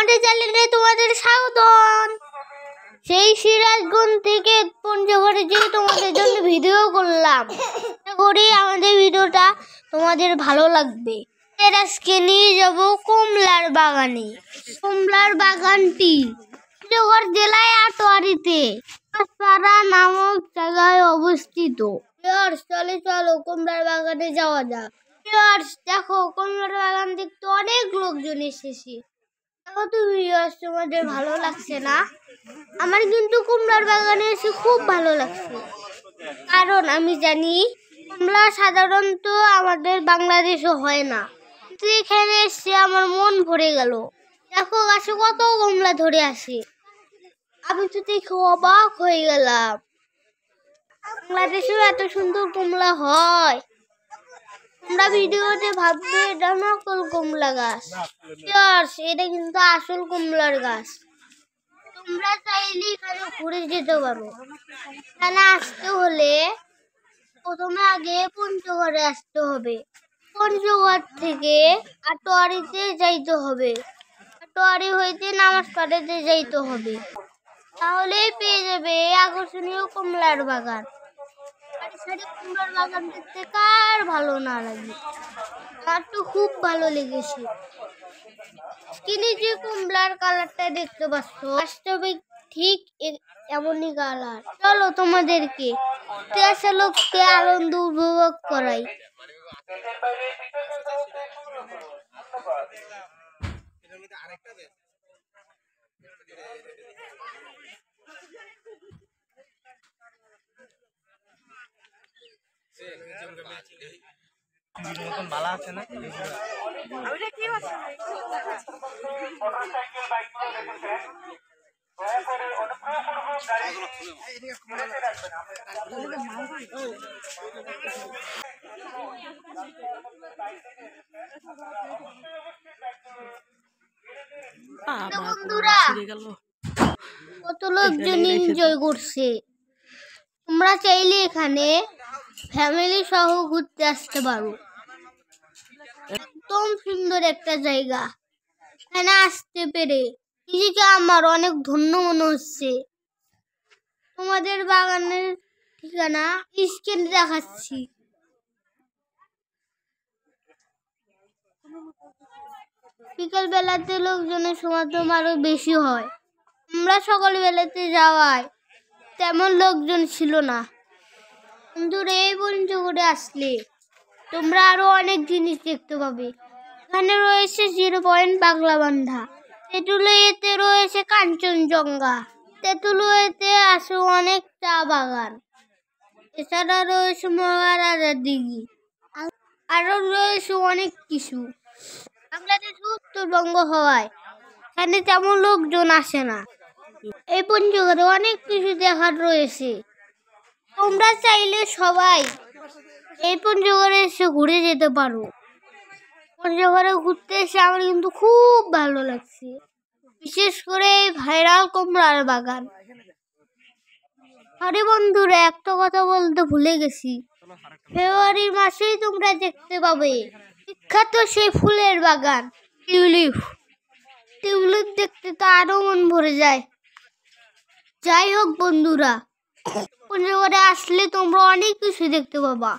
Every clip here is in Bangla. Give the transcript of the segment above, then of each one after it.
আমাদের চ্যানেলে তোমাদের স্বাগতম। সেই সিরাজগঞ্জ থেকে পঞ্চগড়ে যে তোমাদের জন্য ভিডিও করলাম, আশা করি আমাদের ভিডিওটা তোমাদের ভালো লাগবে। আজকে নিয়ে যাব কমলার বাগানে। কমলার বাগানটি পঞ্চগড় জেলায় আটোয়ারিতে পাড়া নামক জায়গায় অবস্থিত। চলে চলো কমলার বাগানে যাওয়া যাক। দেখো কমলার বাগান দেখতে অনেক লোকজন এসেছে। দেখো তো তোমাদের ভালো লাগছে না? আমার কিন্তু কমলার বাগানে এসে খুব ভালো লাগছে, কারণ আমি জানি কমলা সাধারণত আমাদের বাংলাদেশে হয় না, কিন্তু এখানে এসে আমার মন ভরে গেল। দেখো গাছে কত কমলা ধরে আসে, আমি তো দেখে অবাক হয়ে গেলাম। বাংলাদেশেও এত সুন্দর কমলা হয়? তোমরা ভিডিওতে ভাববে এটা নকল কমলা গাছ, এটা কিন্তু আসল কমলার গাছ। তোমরা চাইলে এখানে ঘুরে যেতে পারো। এখানে আসতে হলে প্রথমে আগে পঞ্চগড়ে আসতে হবে, পঞ্চগড় থেকে আটোয়ারিতে যাইতে হবে, আটোয়ারি হইতে নামাজ পড়াতে যাইতে হবে, তাহলেই পেয়ে যাবে আকর্ষণীয় কমলার বাগান। কমলার বাগান দেখতে কার ভালো না লাগে? আমার তো খুব ভালো লেগেছে। কিনে যে কমলার কালারটা দেখতে পাচ্ছ, বাস্তবিক ঠিক এমনই কালার। চলো তোমাদেরকে লোককে আনন্দ উপভোগ করাই। ভালো আছে না? বন্ধুরা, কত লোকজন এনজয় করছে। তোমরা চাইলে এখানে ফ্যামিলি সহ ঘুরতে আসতে পারো। একদম সুন্দর একটা জায়গা। এখানে আসতে পেরে নিজেকে আমার অনেক ধন্য মনে হচ্ছে। তোমাদের বাগানের ঠিকানা স্ক্রিনে দেখাচ্ছি। বিকেল বেলাতে লোকজনের সমাগম আরো বেশি হয়। আমরা সকাল বেলাতে যাওয়ায় তেমন লোকজন ছিল না, কিন্তু এই পঞ্চগড়ে আসলে তোমরা আরো অনেক জিনিস দেখতে পাবে। এখানে রয়েছে 0 পয়েন্ট পাগলাবান্ধা, তেঁতুলিয়াতে রয়েছে কাঞ্চনজঙ্ঘা, তেঁতুলিয়াতে আছে অনেক চা বাগান, এছাড়া রয়েছে মহারাজার দিঘি, আরো রয়েছে অনেক কিছু। বাংলাদেশ উত্তরবঙ্গ হওয়ায় এখানে তেমন লোকজন আসে না। এই পঞ্চগড়ে অনেক কিছু দেখার রয়েছে। তোমরা চাইলে সবাই এই পঞ্চগড়ে এসে ঘুরে যেতে পারো। পঞ্চগড়ে ঘুরতে এসে আমার কিন্তু খুব ভালো লাগছে, বিশেষ করে এই ভাইরাল কমলার বাগান। আরে বন্ধুরা, একটা কথা বলতে ভুলে গেছি, ফেব্রুয়ারি মাসেই তোমরা দেখতে পাবে বিখ্যাত সেই ফুলের বাগান টিউলিপ। টিউলিপ দেখতে তো আরো মন ভরে যায়। যাই হোক বন্ধুরা, পঞ্চগড়ে আসলে তোমরা অনেক কিছু দেখতে পাবা,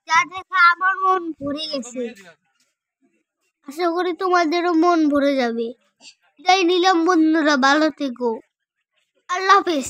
যা দেখে আমার মন ভরে গেছে। আশা করি তোমাদেরও মন ভরে যাবে। তাই নিলাম বন্ধুরা, ভালো থেকো। আল্লাহ হাফেজ।